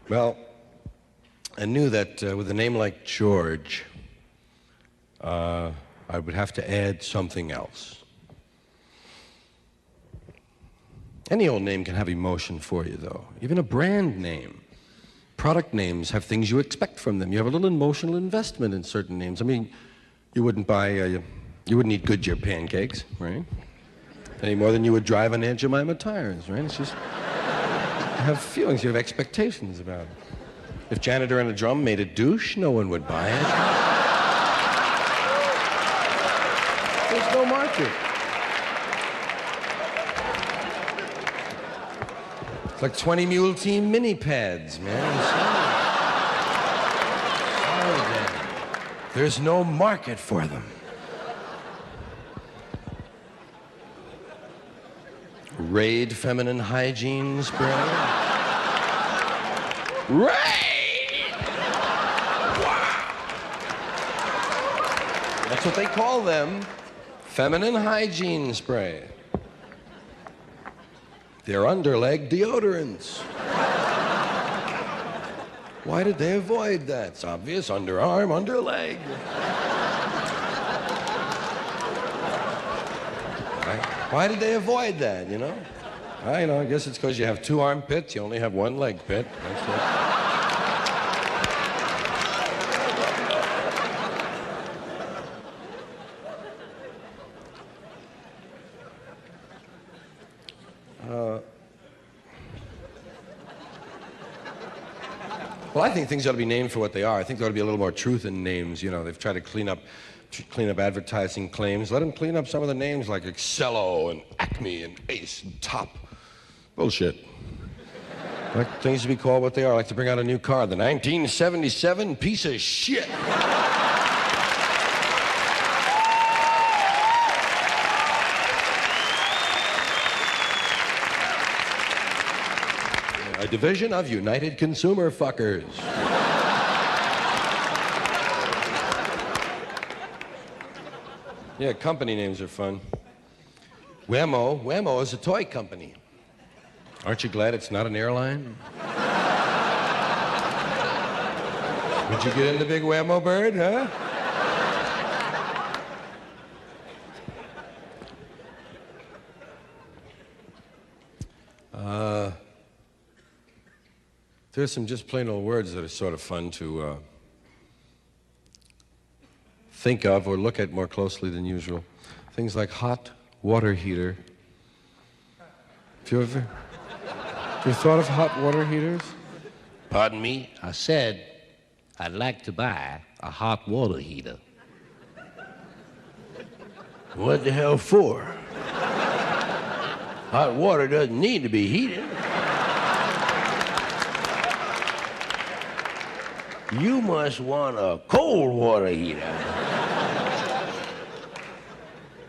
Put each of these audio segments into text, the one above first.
Well, I knew that with a name like George, I would have to add something else. Any old name can have emotion for you, though. Even a brand name. Product names have things you expect from them. You have a little emotional investment in certain names. I mean, you wouldn't eat Goodyear pancakes, right? Any more than you would drive an Aunt Jemima tires, right? It's just, you have feelings, you have expectations about it. If Janitor and a Drum made a douche, no one would buy it. There's no market. It's like 20 Mule Team mini pads, man. I'm sorry, Dan. There's no market for them. Raid feminine hygiene spray. Raid! Wow! That's what they call them. Feminine hygiene spray. They're underleg deodorants. Why did they avoid that? It's obvious. Underarm, underleg. Why did they avoid that, you know? I guess it's because you have two armpits, you only have one leg pit. That's it. Well, I think things ought to be named for what they are. I think there ought to be a little more truth in names. You know, they've tried to clean up advertising claims. Let them clean up some of the names like Excello and Acme and Ace and Top. Bullshit. I like things to be called what they are. I like to bring out a new car, the 1977 piece of shit. A division of United Consumer Fuckers. Yeah, company names are fun. Whammo is a toy company. Aren't you glad it's not an airline? Would you get in the big Whammo bird, huh? There's some just plain old words that are sort of fun to think of or look at more closely than usual. Things like hot water heater. Have you ever thought of hot water heaters? Pardon me? I said I'd like to buy a hot water heater. What the hell for? Hot water doesn't need to be heated. You must want a cold water heater.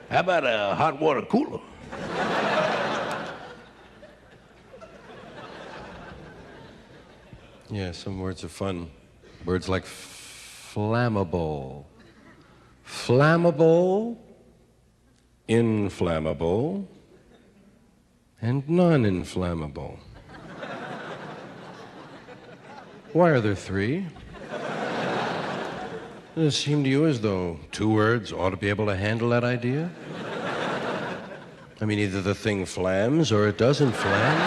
How about a hot water cooler? Yeah, some words are fun. Words like flammable. Flammable, inflammable, and non-inflammable. Why are there three? Does it seem to you as though two words ought to be able to handle that idea? I mean, either the thing flams or it doesn't flam.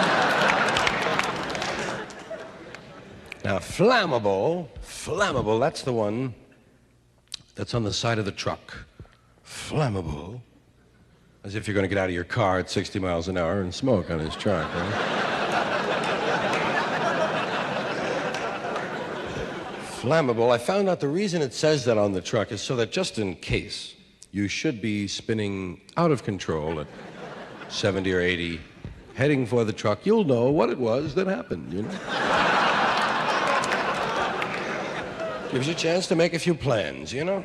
Now, flammable, that's the one that's on the side of the truck. Flammable. As if you're going to get out of your car at 60 miles an hour and smoke on his truck, right? Flammable. I found out the reason it says that on the truck is so that just in case you should be spinning out of control at 70 or 80, heading for the truck, you'll know what it was that happened, you know? Gives you a chance to make a few plans, you know?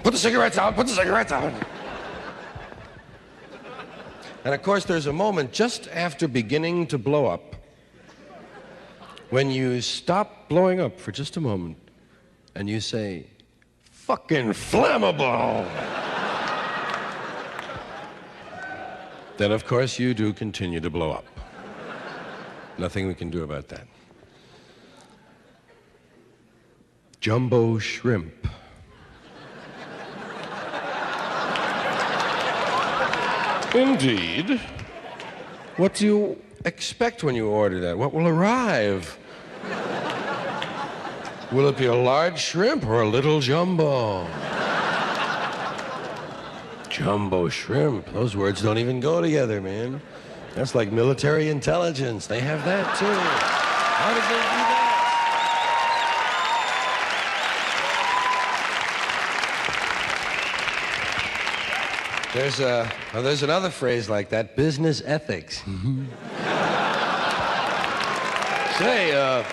Put the cigarettes out, put the cigarettes out. And of course, there's a moment just after beginning to blow up when you stop blowing up for just a moment and you say, fucking flammable. Then, of course, you do continue to blow up. Nothing we can do about that. Jumbo shrimp. Indeed. What do you expect when you order that? What will arrive? Will it be a large shrimp or a little jumbo? Jumbo shrimp. Those words don't even go together, man. That's like military intelligence. They have that, too. How did they do that? There's another phrase like that, business ethics. Say,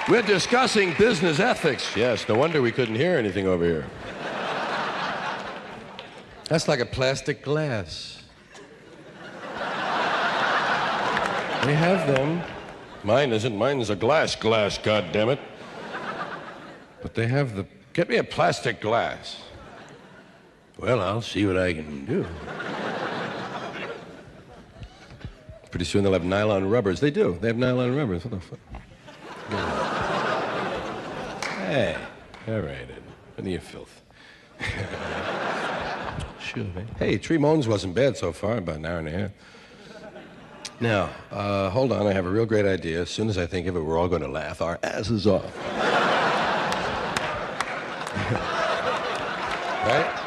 we're discussing business ethics. Yes, no wonder we couldn't hear anything over here. That's like a plastic glass. They have them. Mine isn't. Mine's a glass, goddammit. But they have the... Get me a plastic glass. Well, I'll see what I can do. Pretty soon they'll have nylon rubbers. They do. They have nylon rubbers. What the fuck? Hey. All right, Ed. None of your filth. Sure, man. Hey, Tree Moans wasn't bad so far. About an hour and a half. Now, hold on. I have a real great idea. As soon as I think of it, we're all going to laugh our asses off. Right?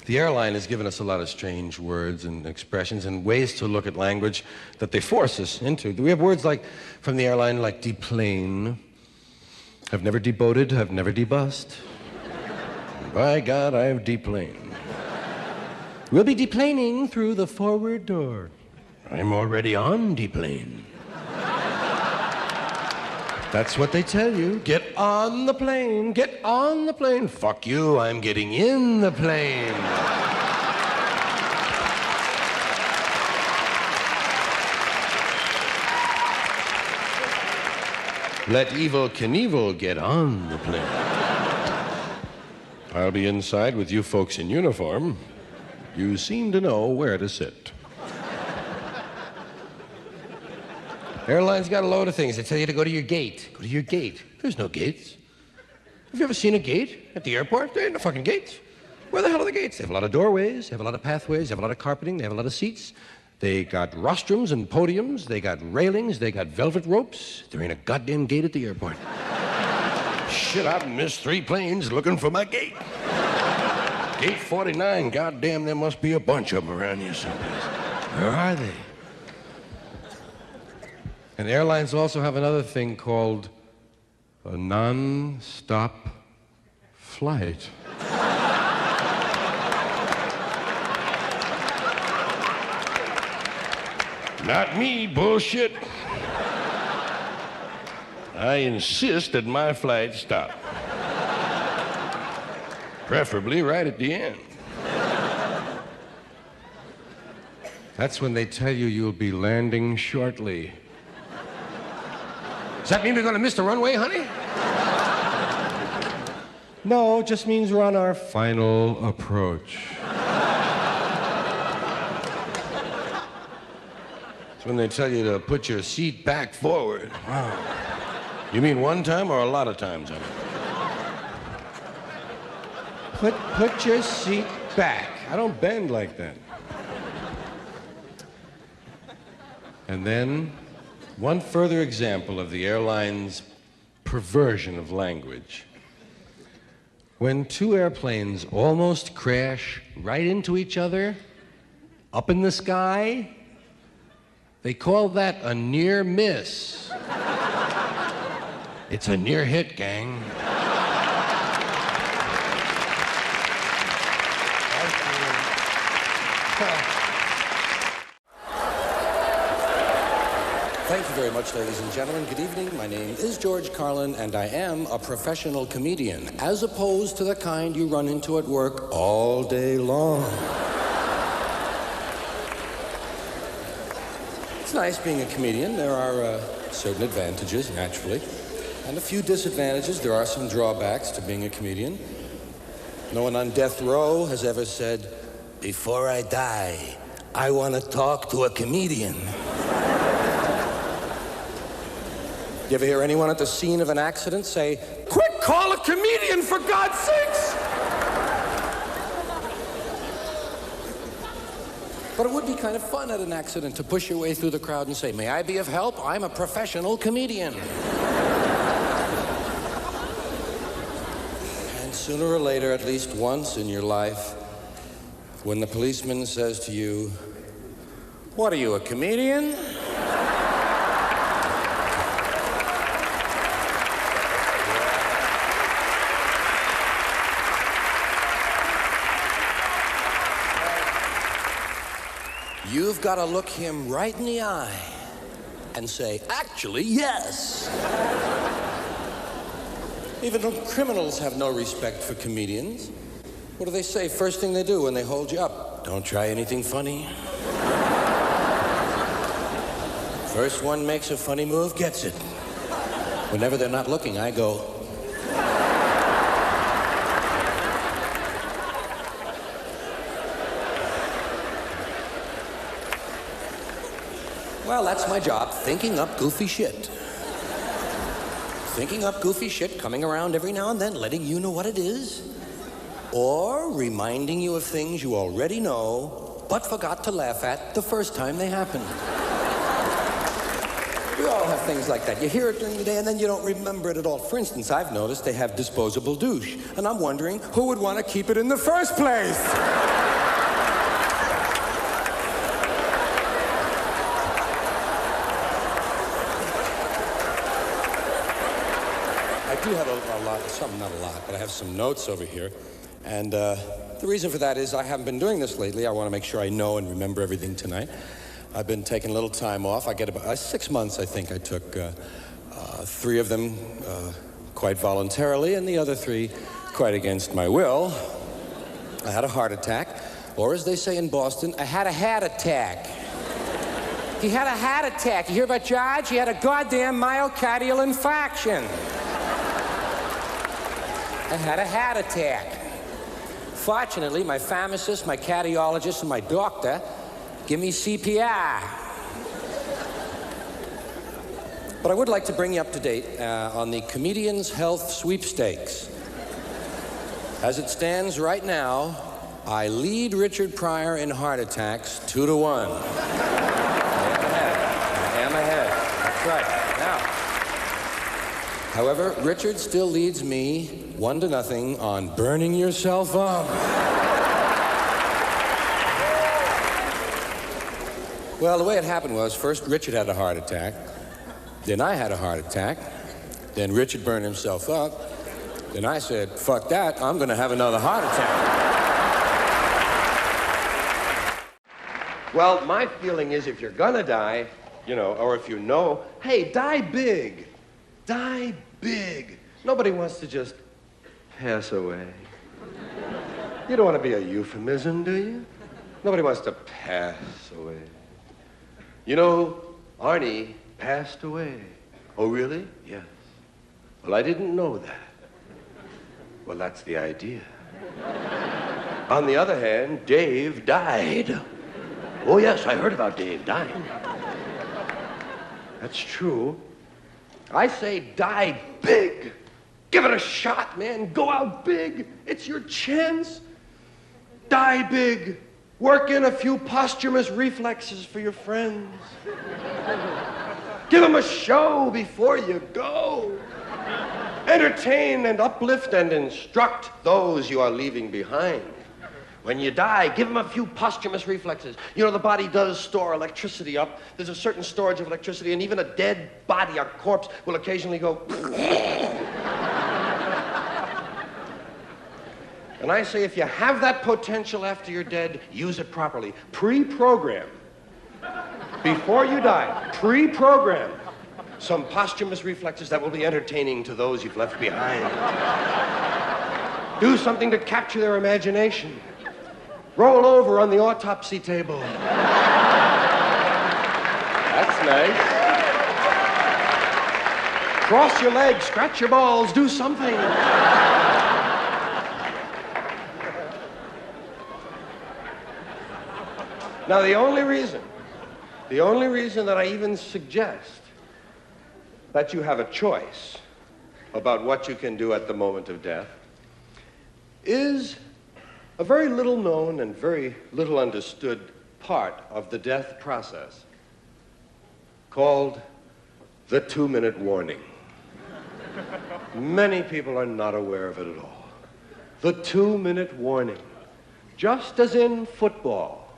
The airline has given us a lot of strange words and expressions and ways to look at language that they force us into. Do we have words like, from the airline, like deplane? I've never deboated, I've never debussed. By God, I have deplaned. We'll be deplaning through the forward door. I'm already on deplane. That's what they tell you. Get on the plane. Get on the plane. Fuck you, I'm getting in the plane. Let Evel Knievel get on the plane. I'll be inside with you folks in uniform. You seem to know where to sit. Airlines got a load of things. They tell you to go to your gate. Go to your gate. There's no gates. Have you ever seen a gate at the airport? There ain't no fucking gates. Where the hell are the gates? They have a lot of doorways. They have a lot of pathways. They have a lot of carpeting. They have a lot of seats. They got rostrums and podiums. They got railings. They got velvet ropes. There ain't a goddamn gate at the airport. Shit, I've missed 3 planes looking for my gate. Gate 49. Goddamn, there must be a bunch of them around here someplace. Where are they? And airlines also have another thing called a non-stop flight. Not me, bullshit. I insist that my flight stop. Preferably right at the end. That's when they tell you you'll be landing shortly. Does that mean we're going to miss the runway, honey? No, it just means we're on our final approach. It's when they tell you to put your seat back forward. Wow. You mean one time or a lot of times, honey? Put your seat back. I don't bend like that. And then, one further example of the airline's perversion of language. When 2 airplanes almost crash right into each other, up in the sky, they call that a near miss. It's a near hit, gang. Thank you very much, ladies and gentlemen. Good evening. My name is George Carlin, and I am a professional comedian, as opposed to the kind you run into at work all day long. It's nice being a comedian. There are certain advantages, naturally, and a few disadvantages. There are some drawbacks to being a comedian. No one on death row has ever said, "Before I die, I want to talk to a comedian." You ever hear anyone at the scene of an accident say, "Quick, call a comedian, for God's sakes"? But it would be kind of fun at an accident to push your way through the crowd and say, "May I be of help? I'm a professional comedian." And sooner or later, at least once in your life, when the policeman says to you, "What are you, a comedian?" You've got to look him right in the eye and say, "Actually, yes." Even though criminals have no respect for comedians, what do they say first thing they do when they hold you up? "Don't try anything funny." First one makes a funny move, gets it. Whenever they're not looking, I go, well, that's my job, thinking up goofy shit. Thinking up goofy shit, coming around every now and then, letting you know what it is, or reminding you of things you already know, but forgot to laugh at the first time they happened. We all have things like that. You hear it during the day and then you don't remember it at all. For instance, I've noticed they have disposable douche, and I'm wondering who would want to keep it in the first place? I do have a lot, not a lot, but I have some notes over here. And the reason for that is I haven't been doing this lately. I want to make sure I know and remember everything tonight. I've been taking a little time off. I get about 6 months, I think I took 3 of them quite voluntarily, and the other 3 quite against my will. I had a heart attack, or as they say in Boston, I had a hat attack. He had a hat attack. You hear about George? He had a goddamn myocardial infarction. I had a hat attack. Fortunately, my pharmacist, my cardiologist, and my doctor give me CPR. But I would like to bring you up to date on the Comedian's Health Sweepstakes. As it stands right now, I lead Richard Pryor in heart attacks 2-1. I am ahead. That's right. Now, however, Richard still leads me 1-0 on burning yourself up. Well, the way it happened was, first Richard had a heart attack, then I had a heart attack, then Richard burned himself up, then I said, "Fuck that, I'm gonna have another heart attack." Well, my feeling is if you're gonna die, or if you know, hey, die big. Die big. Nobody wants to just pass away. You don't want to be a euphemism, do you? Nobody wants to pass away. Arnie passed away. Oh, really? Yes. Well, I didn't know that. Well, that's the idea. On the other hand, Dave died. Oh, yes, I heard about Dave dying. That's true. I say die big. Give it a shot, man. Go out big. It's your chance. Die big. Work in a few posthumous reflexes for your friends. Give them a show before you go. Entertain and uplift and instruct those you are leaving behind. When you die, give them a few posthumous reflexes. The body does store electricity up. There's a certain storage of electricity, and even a dead body, a corpse, will occasionally go... And I say, if you have that potential after you're dead, use it properly. Pre-program. Before you die, pre-program some posthumous reflexes that will be entertaining to those you've left behind. Do something to capture their imagination. Roll over on the autopsy table. That's nice. Cross your legs, scratch your balls, do something. Now, the only reason that I even suggest that you have a choice about what you can do at the moment of death is a very little known and very little understood part of the death process called the 2-minute warning. Many people are not aware of it at all. The 2-minute warning, just as in football.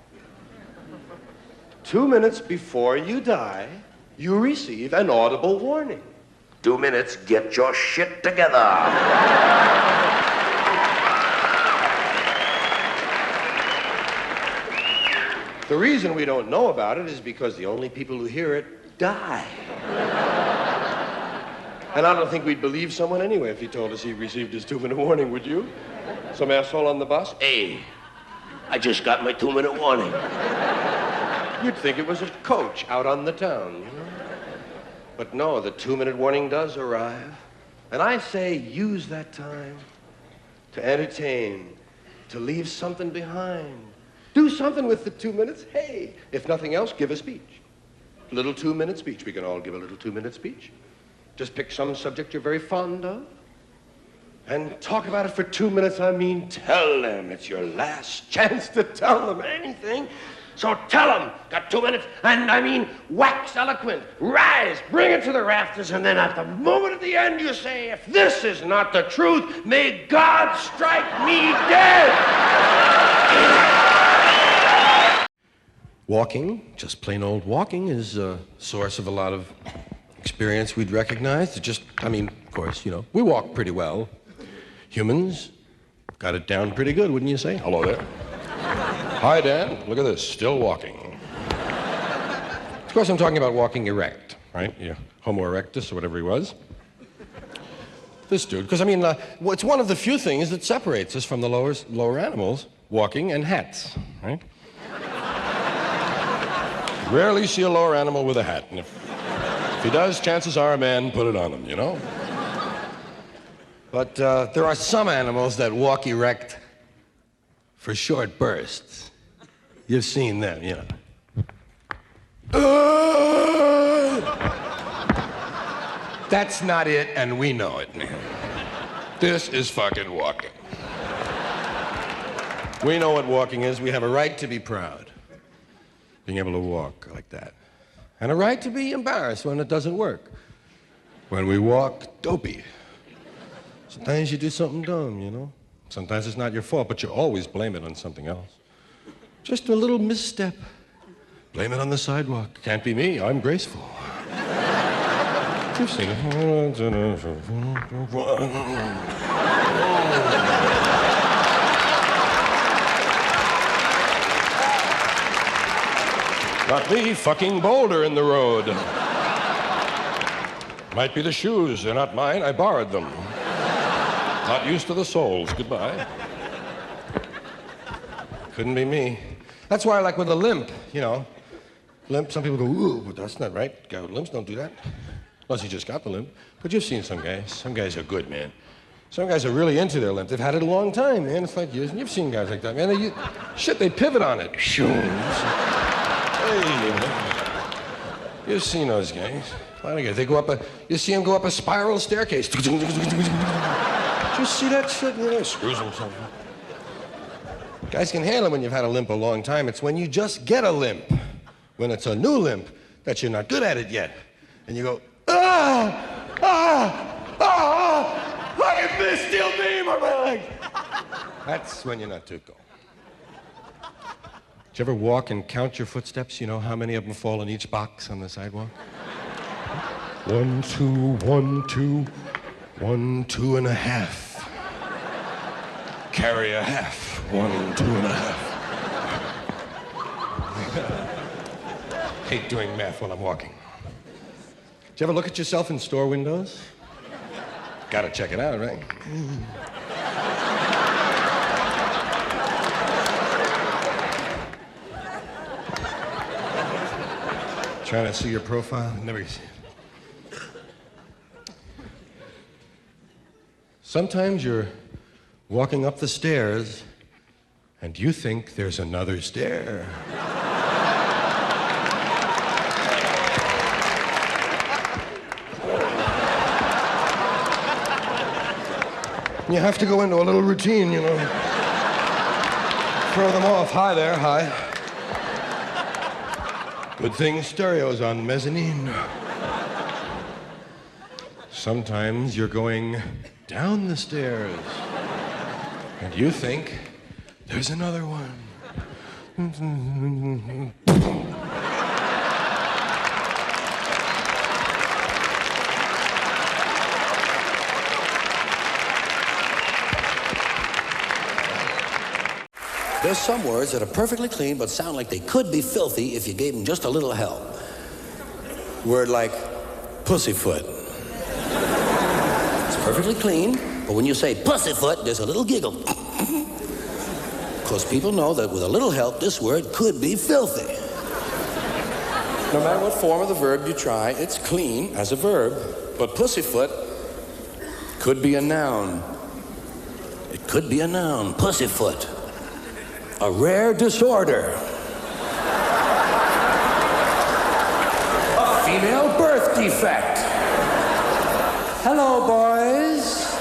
2 minutes before you die, you receive an audible warning. 2 minutes, get your shit together. The reason we don't know about it is because the only people who hear it die. And I don't think we'd believe someone anyway if he told us he received his 2-minute warning, would you? Some asshole on the bus? Hey, I just got my 2-minute warning. You'd think it was a coach out on the town, you know? But no, the 2-minute warning does arrive. And I say use that time to entertain, to leave something behind. Do something with the 2 minutes. Hey, if nothing else, give a speech. A little 2-minute speech. We can all give a little 2-minute speech. Just pick some subject you're very fond of and talk about it for 2 minutes. I mean, tell them. It's your last chance to tell them anything. So tell them. Got 2 minutes, and I mean, wax eloquent. Rise, bring it to the rafters, and then at the moment at the end you say, if this is not the truth, may God strike me dead. Walking, just plain old walking, is a source of a lot of experience we'd recognize. Of course, we walk pretty well. Humans got it down pretty good, wouldn't you say? Hello there. Hi, Dan. Look at this, still walking. Of course, I'm talking about walking erect, right? Yeah, Homo erectus, or whatever he was. This dude, because it's one of the few things that separates us from the lower animals, walking and hats, right? Rarely see a lower animal with a hat, and if he does, chances are a man put it on him, you know? But there are some animals that walk erect for short bursts. You've seen them, you know. That's not it, and we know it, man. This is fucking walking. We know what walking is. We have a right to be proud, being able to walk like that. And a right to be embarrassed when it doesn't work. When we walk dopey. Sometimes you do something dumb, you know? Sometimes it's not your fault, but you always blame it on something else. Just a little misstep. Blame it on the sidewalk. Can't be me, I'm graceful. You've seen it. Not the fucking boulder in the road. Might be the shoes. They're not mine. I borrowed them. Not used to the soles. Goodbye. Couldn't be me. That's why I like with a limp, you know. Limp, some people go, ooh, but that's not right. Guy with limps don't do that. Unless he just got the limp. But you've seen some guys. Some guys are good, man. Some guys are really into their limp. They've had it a long time, man. It's like years. And you've seen guys like that, man. They pivot on it. Hey, you've seen those guys. A lot of guys. They go up you see them go up a spiral staircase. Did you see that shit? You know, screws himself. Guys can handle it when you've had a limp a long time. It's when you just get a limp, when it's a new limp, that you're not good at it yet. And you go, look at this steel beam on my leg. That's when you're not too cool. Did you ever walk and count your footsteps? You know how many of them fall in each box on the sidewalk? 1, 2, 1, 2, 1, 2.5. Carry a half. 1, 2.5. Hate doing math while I'm walking. Did you ever look at yourself in store windows? Gotta check it out, right? Trying to see your profile? Never see it. Sometimes you're walking up the stairs and you think there's another stair. You have to go into a little routine, you know. Throw them off. Hi there, hi. Good thing stereo's on mezzanine. Sometimes you're going down the stairs, and you think there's another one. There's some words that are perfectly clean but sound like they could be filthy if you gave them just a little help. Word like pussyfoot. It's perfectly clean, but when you say pussyfoot, there's a little giggle. Because people know that with a little help, this word could be filthy. No matter what form of the verb you try, it's clean as a verb. But pussyfoot could be a noun. It could be a noun, pussyfoot. A rare disorder. A female birth defect. Hello, boys.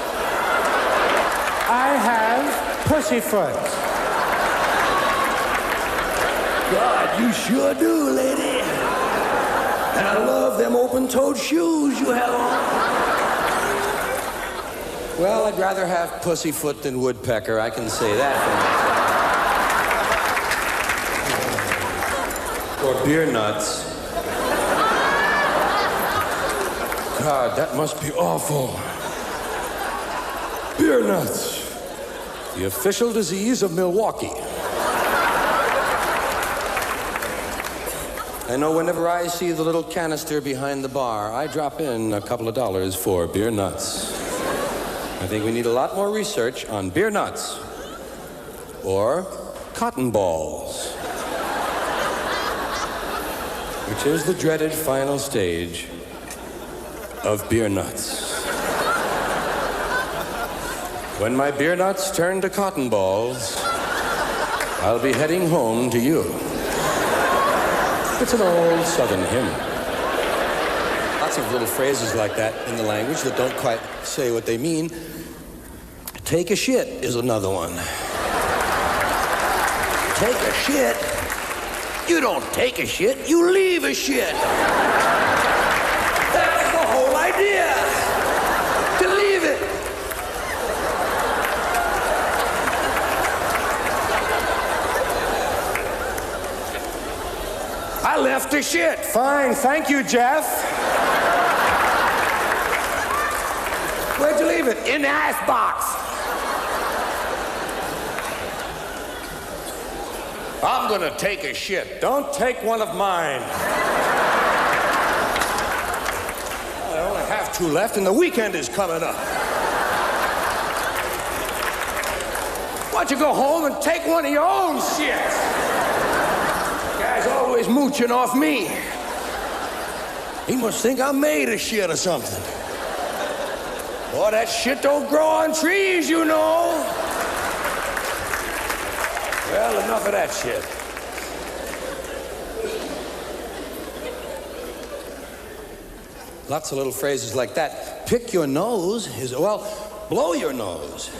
I have pussyfoot. God, you sure do, lady. And I love them open-toed shoes you have on. Well, I'd rather have pussyfoot than woodpecker, I can say that for myself. Or beer nuts. God, that must be awful. Beer nuts. The official disease of Milwaukee. I know whenever I see the little canister behind the bar, I drop in a couple of dollars for beer nuts. I think we need a lot more research on beer nuts. Or cotton balls. Which is the dreaded final stage of beer nuts. When my beer nuts turn to cotton balls, I'll be heading home to you. It's an old Southern hymn. Lots of little phrases like that in the language that don't quite say what they mean. Take a shit is another one. Take a shit? You don't take a shit, you leave a shit. That's the whole idea. To leave it. I left a shit. Fine, thank you, Jeff. Where'd you leave it? In the icebox. I'm gonna take a shit. Don't take one of mine. I only have two left and the weekend is coming up. Why don't you go home and take one of your own shits? Guy's always mooching off me. He must think I'm made of shit or something. Boy, that shit don't grow on trees, you know. Well, enough of that shit. Lots of little phrases like that. Pick your nose is, well, blow your nose.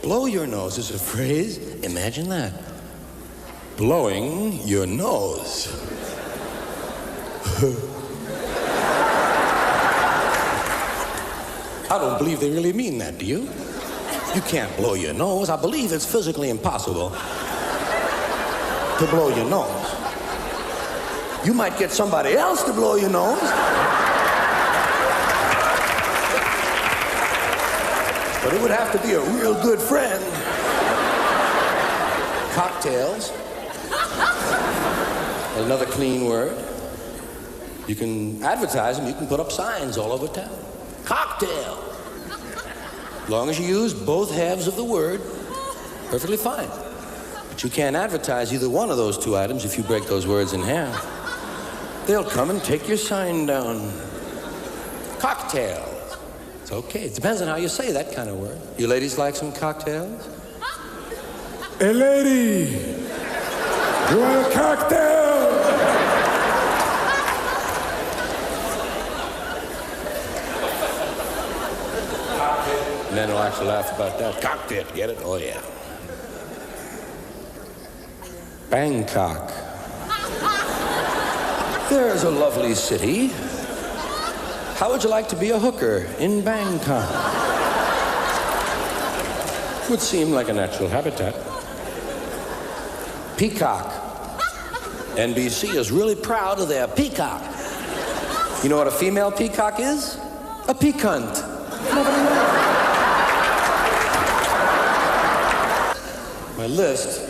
Blow your nose is a phrase. Imagine that. Blowing your nose. I don't believe they really mean that, do you? You can't blow your nose. I believe it's physically impossible to blow your nose. You might get somebody else to blow your nose. But it would have to be a real good friend. Cocktails. Another clean word. You can advertise them. You can put up signs all over town. Cocktail. As long as you use both halves of the word, perfectly fine. But you can't advertise either one of those two items if you break those words in half. They'll come and take your sign down. Cocktail. It's okay. It depends on how you say that kind of word. You ladies like some cocktails? Hey, lady, you want a cocktail? Men will actually to laugh about that. Cocktail, get it? Oh, yeah. Bangkok. There's a lovely city. How would you like to be a hooker in Bangkok? Would seem like a natural habitat. Peacock. NBC is really proud of their peacock. You know what a female peacock is? A peacunt. My list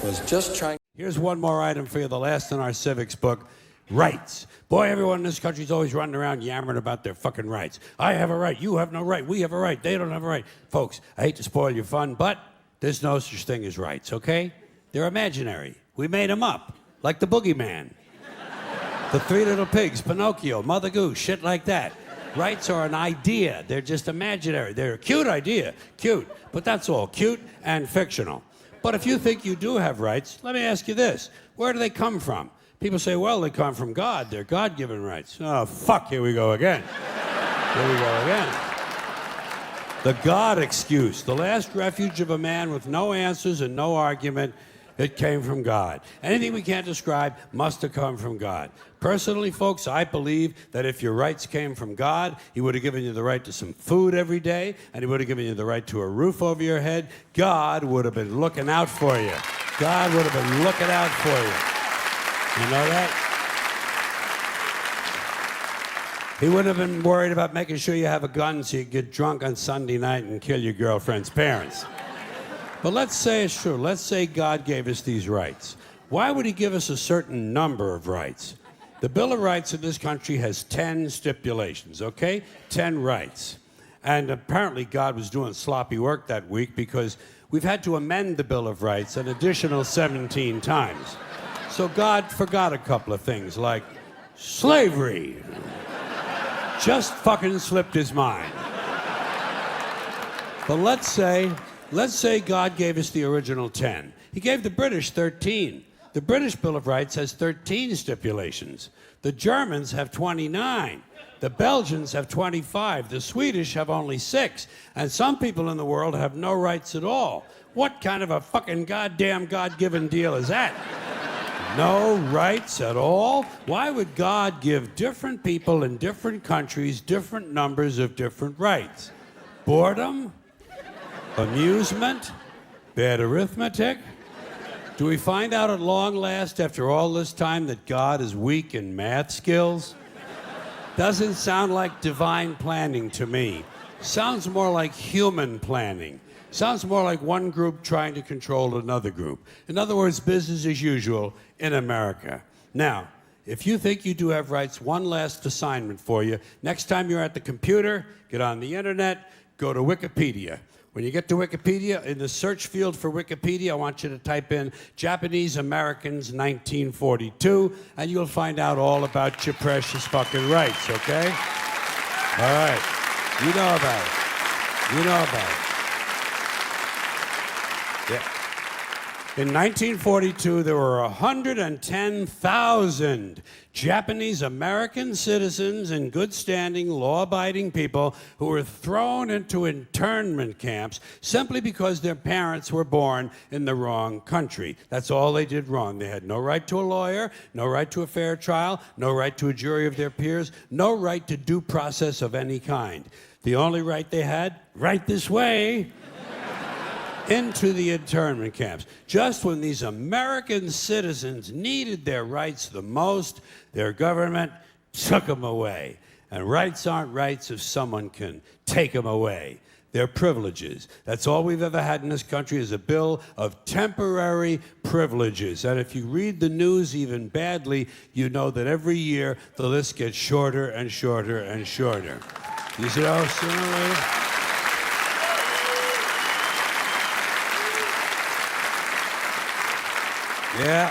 was just trying. Here's one more item for you, the last in our civics book. Rights. Boy, everyone in this country's always running around yammering about their fucking rights. I have a right, you have no right, we have a right, they don't have a right. Folks, I hate to spoil your fun, but there's no such thing as rights, okay? They're imaginary. We made them up, like the boogeyman. The Three Little Pigs, Pinocchio, Mother Goose, shit like that. Rights are an idea. They're just imaginary. They're a cute idea, cute, but that's all, cute and fictional. But if you think you do have rights, let me ask you this. Where do they come from? People say, well, they come from God. They're God-given rights. Oh, fuck, here we go again. Here we go again. The God excuse, the last refuge of a man with no answers and no argument. It came from God. Anything we can't describe must have come from God. Personally, folks, I believe that if your rights came from God, He would have given you the right to some food every day, and He would have given you the right to a roof over your head. God would have been looking out for you. God would have been looking out for you. You know that? He wouldn't have been worried about making sure you have a gun so you get drunk on Sunday night and kill your girlfriend's parents. But let's say it's true. Let's say God gave us these rights. Why would He give us a certain number of rights? The Bill of Rights in this country has 10 stipulations, okay? 10 rights. And apparently God was doing sloppy work that week because we've had to amend the Bill of Rights an additional 17 times. So God forgot a couple of things, like slavery. Just fucking slipped His mind. But let's say God gave us the original 10. He gave the British 13. The British Bill of Rights has 13 stipulations. The Germans have 29. The Belgians have 25. The Swedish have only 6. And some people in the world have no rights at all. What kind of a fucking goddamn God-given deal is that? No rights at all? Why would God give different people in different countries different numbers of different rights? Boredom? Amusement? Bad arithmetic? Do we find out at long last, after all this time, that God is weak in math skills? Doesn't sound like divine planning to me. Sounds more like human planning. Sounds more like one group trying to control another group. In other words, business as usual in America. Now, if you think you do have rights, one last assignment for you. Next time you're at the computer, get on the internet, go to Wikipedia. When you get to Wikipedia, in the search field for Wikipedia, I want you to type in Japanese Americans 1942, and you'll find out all about your precious fucking rights, okay? All right. You know about it. You know about it. Yeah. In 1942, there were 110,000 Japanese American citizens in good standing, law-abiding people who were thrown into internment camps simply because their parents were born in the wrong country. That's all they did wrong. They had no right to a lawyer, no right to a fair trial, no right to a jury of their peers, no right to due process of any kind. The only right they had, right this way, into the internment camps. Just when these American citizens needed their rights the most, their government took them away. And rights aren't rights if someone can take them away. They're privileges. That's all we've ever had in this country is a bill of temporary privileges. And if you read the news even badly, you know that every year the list gets shorter and shorter and shorter. You see how sooner or later? Yeah.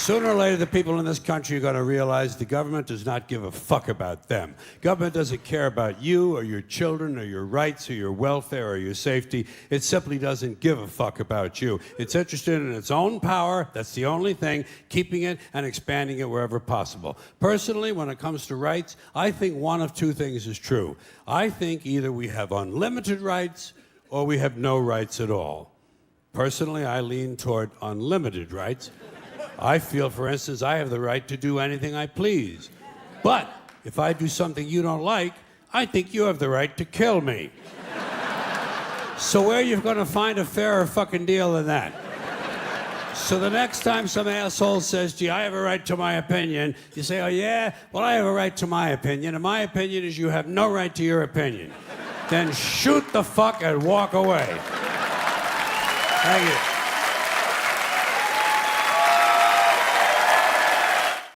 Sooner or later, the people in this country are going to realize the government does not give a fuck about them. Government doesn't care about you or your children or your rights or your welfare or your safety. It simply doesn't give a fuck about you. It's interested in its own power. That's the only thing, keeping it and expanding it wherever possible. Personally, when it comes to rights, I think one of two things is true. I think either we have unlimited rights or we have no rights at all. Personally, I lean toward unlimited rights. I feel, for instance, I have the right to do anything I please. But if I do something you don't like, I think you have the right to kill me. So where are you going to find a fairer fucking deal than that? So the next time some asshole says, gee, I have a right to my opinion, you say, oh yeah? Well, I have a right to my opinion, and my opinion is you have no right to your opinion. Then shoot the fuck and walk away. Thank you.